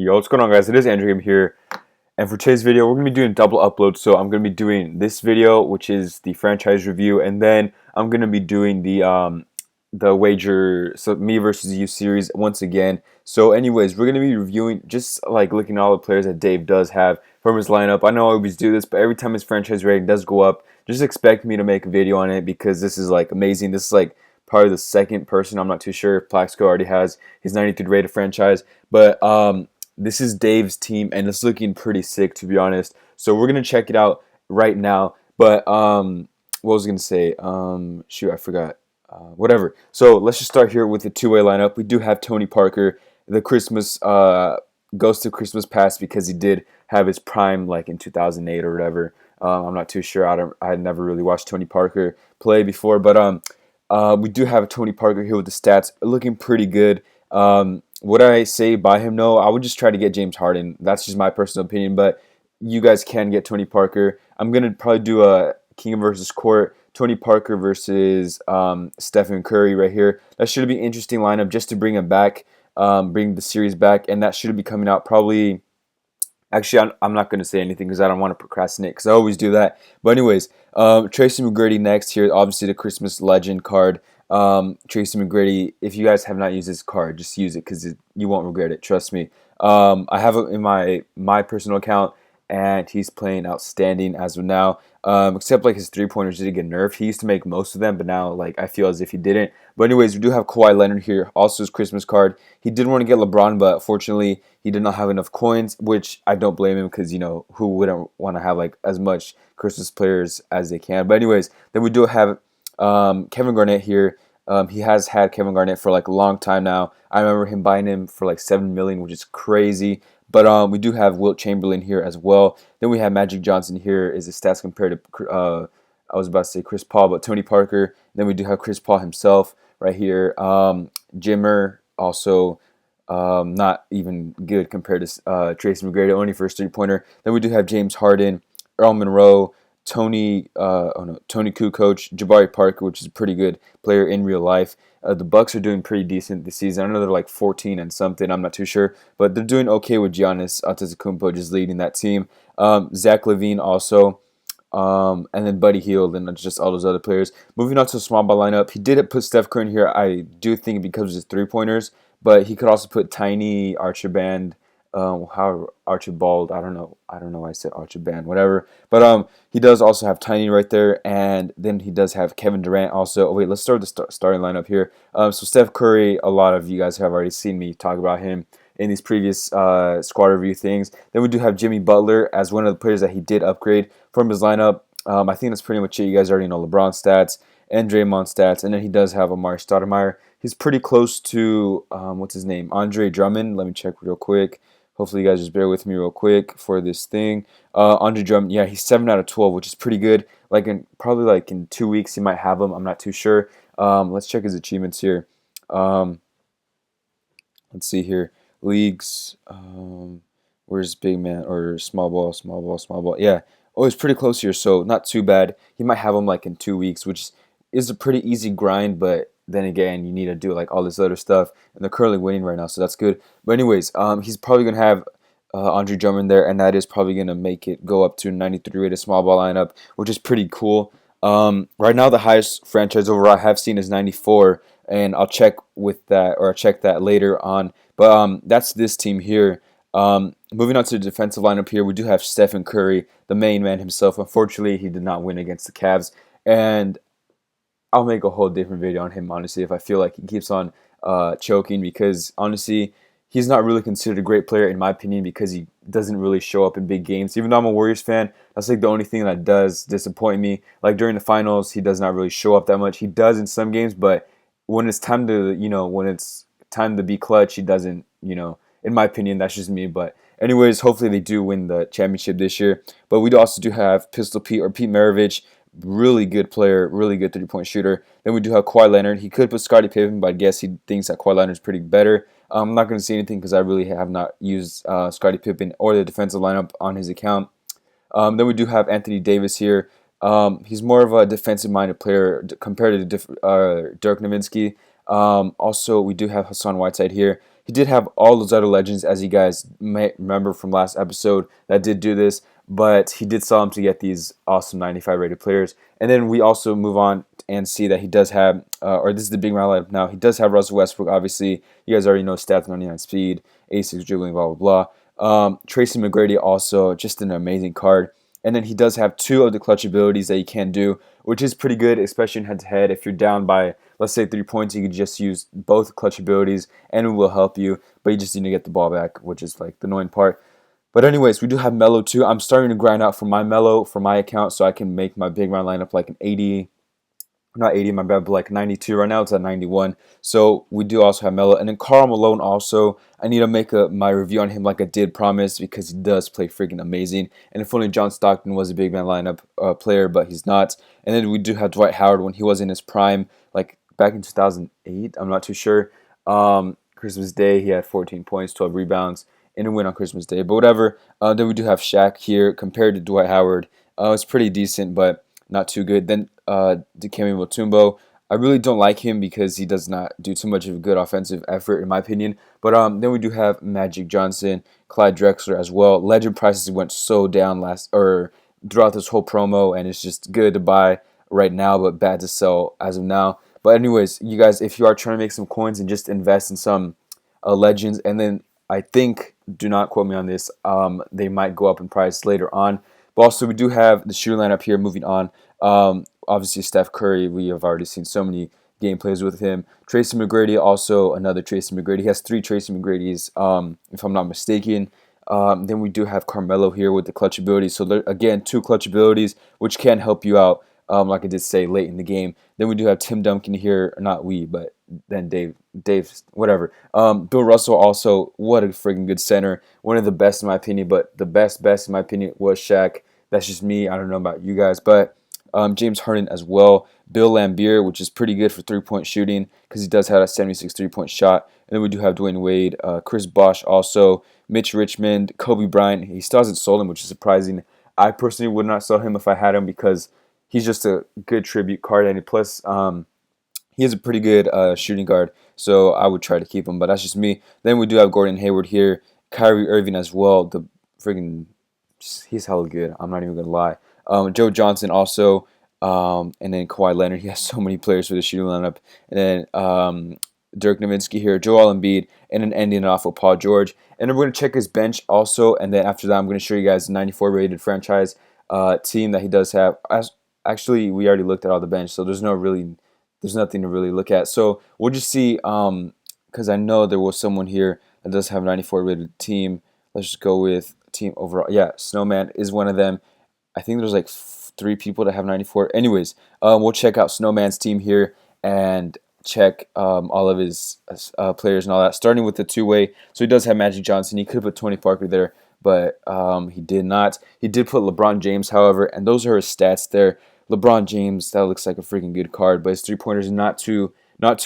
Yo, what's going on, guys? It is Andrew here, and for today's video, we're going to be doing double uploads. So I'm going to be doing this video, which is the franchise review, and then I'm going to be doing the wager, so me versus you series once again. So anyways, we're going to be reviewing, just like looking at all the players that Dave does have from his lineup. I know I always do this, but every time his franchise rating does go up, just expect me to make a video on it because this is like amazing. This is like probably the second person. I'm not too sure if Plaxico already has his 93 rated franchise, but this is Dave's team, and it's looking pretty sick, to be honest. So we're gonna check it out right now. But what was I gonna say? Shoot, I forgot. Whatever. So let's just start here with the two-way lineup. We do have Tony Parker, the Christmas Ghost of Christmas Past, because he did have his prime like in 2008 or whatever. I'm not too sure. I had never really watched Tony Parker play before, but we do have Tony Parker here with the stats looking pretty good. Would I say buy him? No, I would just try to get James Harden. That's just my personal opinion, but you guys can get Tony Parker. I'm going to probably do a King versus Court, Tony Parker versus Stephen Curry right here. That should be an interesting lineup just to bring him back, bring the series back, and that should be coming out probably. Actually, I'm not going to say anything because I don't want to procrastinate because I always do that. But anyways, Tracy McGrady next here. Obviously, the Christmas Legend card. Tracy McGrady, if you guys have not used this card, just use it because you won't regret it. Trust me. I have it in my personal account, and he's playing outstanding as of now. Except like his 3-pointers did get nerfed. He used to make most of them, but now like I feel as if he didn't. But anyways, we do have Kawhi Leonard here, also his Christmas card. He did want to get LeBron, but fortunately he did not have enough coins, which I don't blame him because, you know, who wouldn't want to have like as much Christmas players as they can. But anyways, then we do have Kevin Garnett here. He has had Kevin Garnett for like a long time now. I remember him buying him for like $7 million, which is crazy. But we do have Wilt Chamberlain here as well. Then we have Magic Johnson here. Is the stats compared to I was about to say Chris Paul, but Tony Parker. Then we do have Chris Paul himself right here. Jimmer also not even good compared to Tracy McGrady, only for his 3-pointer. Then we do have James Harden, Earl Monroe, Tony Kukoc, Jabari Parker, which is a pretty good player in real life. The Bucks are doing pretty decent this season. I know they're like 14 and something. I'm not too sure, but they're doing okay with Giannis Antetokounmpo just leading that team. Zach LaVine also, and then Buddy Hield, and just all those other players. Moving on to the small ball lineup, he did put Steph Curry in here. I do think because of his 3-pointers, but he could also put Tiny Archibald. How Archibald, I don't know why I said Archibald, whatever. But he does also have Tiny right there, and then he does have Kevin Durant also. Oh, wait, let's start the starting lineup here. So Steph Curry, a lot of you guys have already seen me talk about him in these previous squad review things. Then we do have Jimmy Butler as one of the players that he did upgrade from his lineup. I think that's pretty much it. You guys already know LeBron stats and Draymond stats, and then he does have Amari Stoudemire. He's pretty close to, what's his name, Andre Drummond. Let me check real quick. Hopefully you guys just bear with me real quick for this thing. Andre Drummond, yeah, he's 7 out of 12, which is pretty good. Probably in 2 weeks he might have him. I'm not too sure. Let's check his achievements here. Let's see here. Leagues. Where's big man or small ball, small ball, small ball? Yeah. Oh, he's pretty close here, so not too bad. He might have him like in 2 weeks, which is a pretty easy grind, but then again, you need to do like all this other stuff, and they're currently winning right now, so that's good. But anyways, he's probably gonna have Andre Drummond there, and that is probably gonna make it go up to 93 rated small ball lineup, which is pretty cool. Right now, the highest franchise overall I have seen is 94, and I'll check with that, or I'll check that later on. But that's this team here. Moving on to the defensive lineup here, we do have Stephen Curry, the main man himself. Unfortunately, he did not win against the Cavs, and I'll make a whole different video on him, honestly, if I feel like he keeps on choking, because honestly, he's not really considered a great player in my opinion because he doesn't really show up in big games. Even though I'm a Warriors fan, that's like the only thing that does disappoint me. Like during the finals, he does not really show up that much. He does in some games, but when it's time to, when it's time to be clutch, he doesn't, in my opinion, that's just me. But anyways, hopefully they do win the championship this year. But we also do have Pistol Pete, or Pete Maravich. Really good player, really good 3-point shooter. Then we do have Kawhi Leonard. He could put Scottie Pippen, but I guess he thinks that Kawhi Leonard is pretty better. I'm not going to say anything because I really have not used Scottie Pippen or the defensive lineup on his account. Then we do have Anthony Davis here. He's more of a defensive-minded player compared to Dirk Nowitzki. Also, we do have Hassan Whiteside here. He did have all those other legends, as you guys may remember from last episode, that did do this, but he did sell them to get these awesome 95 rated players. And then we also move on and see that he does have, or this is the big round lineup now, he does have Russell Westbrook, obviously. You guys already know stats, 99 speed, 86 dribbling, blah, blah, blah. Tracy McGrady also, just an amazing card. And then he does have 2 of the clutch abilities that he can do, which is pretty good, especially in head-to-head. If you're down by, let's say, 3 points, you could just use both clutch abilities, and it will help you. But you just need to get the ball back, which is like the annoying part. But anyways, we do have Melo too. I'm starting to grind out for my Melo for my account, so I can make my big round lineup like an 80. Not 80, my bad, but like 92. Right now it's at 91. So we do also have Melo. And then Karl Malone also, I need to make my review on him like I did promise, because he does play freaking amazing. And if only John Stockton was a big man lineup player, but he's not. And then we do have Dwight Howard when he was in his prime, like back in 2008. I'm not too sure. Christmas Day, he had 14 points, 12 rebounds, and a win on Christmas Day. But whatever. Then we do have Shaq here compared to Dwight Howard. It's pretty decent, but not too good. Then Dikembe Mutombo, I really don't like him because he does not do too much of a good offensive effort, in my opinion. But then we do have Magic Johnson, Clyde Drexler as well. Legend prices went so down throughout this whole promo, and it's just good to buy right now, but bad to sell as of now. But anyways, you guys, if you are trying to make some coins and just invest in some legends, and then I think, do not quote me on this, they might go up in price later on. But also, we do have the shooter lineup here. Moving on, obviously Steph Curry. We have already seen so many gameplays with him. Tracy McGrady, also another Tracy McGrady. He has 3 Tracy McGradys, if I'm not mistaken. Then we do have Carmelo here with the clutch ability. So there, again, 2 clutch abilities, which can help you out, like I did say, late in the game. Then we do have Tim Duncan here. Not we, but then Dave, whatever. Bill Russell also, what a freaking good center. One of the best in my opinion, but the best in my opinion was Shaq. That's just me. I don't know about you guys, but James Harden as well. Bill Laimbeer, which is pretty good for 3-point shooting because he does have a 76 3-point shot. And then we do have Dwayne Wade, Chris Bosh also, Mitch Richmond, Kobe Bryant. He still hasn't sold him, which is surprising. I personally would not sell him if I had him because he's just a good tribute card, and plus he is a pretty good shooting guard, so I would try to keep him, but that's just me. Then we do have Gordon Hayward here, Kyrie Irving as well. The friggin' he's hella good. I'm not even gonna lie. Joe Johnson also, and then Kawhi Leonard. He has so many players for the shooting lineup. And then Dirk Nowitzki here, Joel Embiid, and then ending it off with Paul George. And then we're gonna check his bench also. And then after that, I'm gonna show you guys the 94 rated franchise team that he does have. Actually, we already looked at all the bench, so there's nothing to really look at. So we'll just see, because I know there was someone here that does have a 94 rated team. Let's just go with team overall. Yeah, Snowman is one of them. I think there's like 3 people that have 94. Anyways, we'll check out Snowman's team here and check all of his players and all that, starting with the 2-way. So he does have Magic Johnson. He could have put Tony Parker there, but he did not. He did put LeBron James, however, and those are his stats there. LeBron James, that looks like a freaking good card, but his 3-pointers not too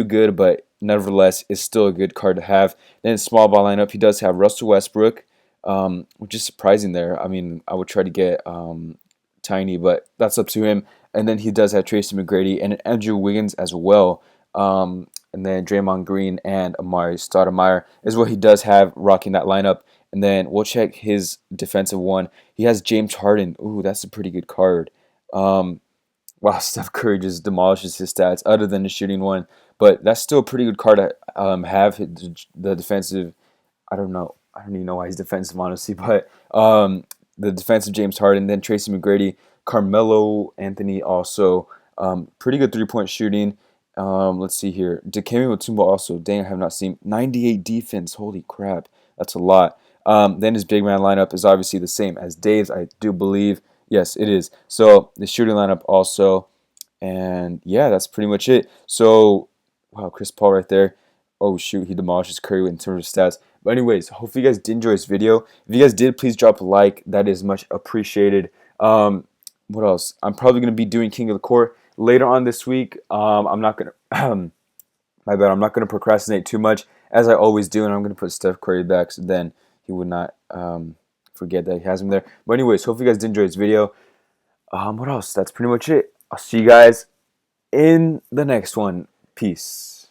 good, but nevertheless, is still a good card to have. Then small ball lineup, he does have Russell Westbrook, which is surprising there. I mean, I would try to get Tiny, but that's up to him. And then he does have Tracy McGrady and Andrew Wiggins as well. And then Draymond Green and Amari Stoudemire is what he does have rocking that lineup. And then we'll check his defensive one. He has James Harden. Ooh, that's a pretty good card. Wow, Steph Curry just demolishes his stats other than the shooting one. But that's still a pretty good card to have. The defensive, I don't know. I don't even know why he's defensive, honestly. But the defensive James Harden, then Tracy McGrady, Carmelo Anthony also. Pretty good 3-point shooting. Let's see here. Dikembe Mutombo also. Dang, I have not seen. 98 defense. Holy crap. That's a lot. Then his big man lineup is obviously the same as Dave's, I do believe. Yes, it is. So the shooting lineup also. And yeah, that's pretty much it. So, wow, Chris Paul right there. Oh, shoot, he demolishes Curry in terms of stats. But anyways, hopefully you guys did enjoy this video. If you guys did, please drop a like. That is much appreciated. What else? I'm probably going to be doing King of the Court later on this week. I'm not going to... my bad. I'm not going to procrastinate too much, as I always do. And I'm going to put Steph Curry back, so then he would not... forget that he has him there. But anyways, hopefully you guys did enjoy this video. What else? That's pretty much it. I'll see you guys in the next one. Peace.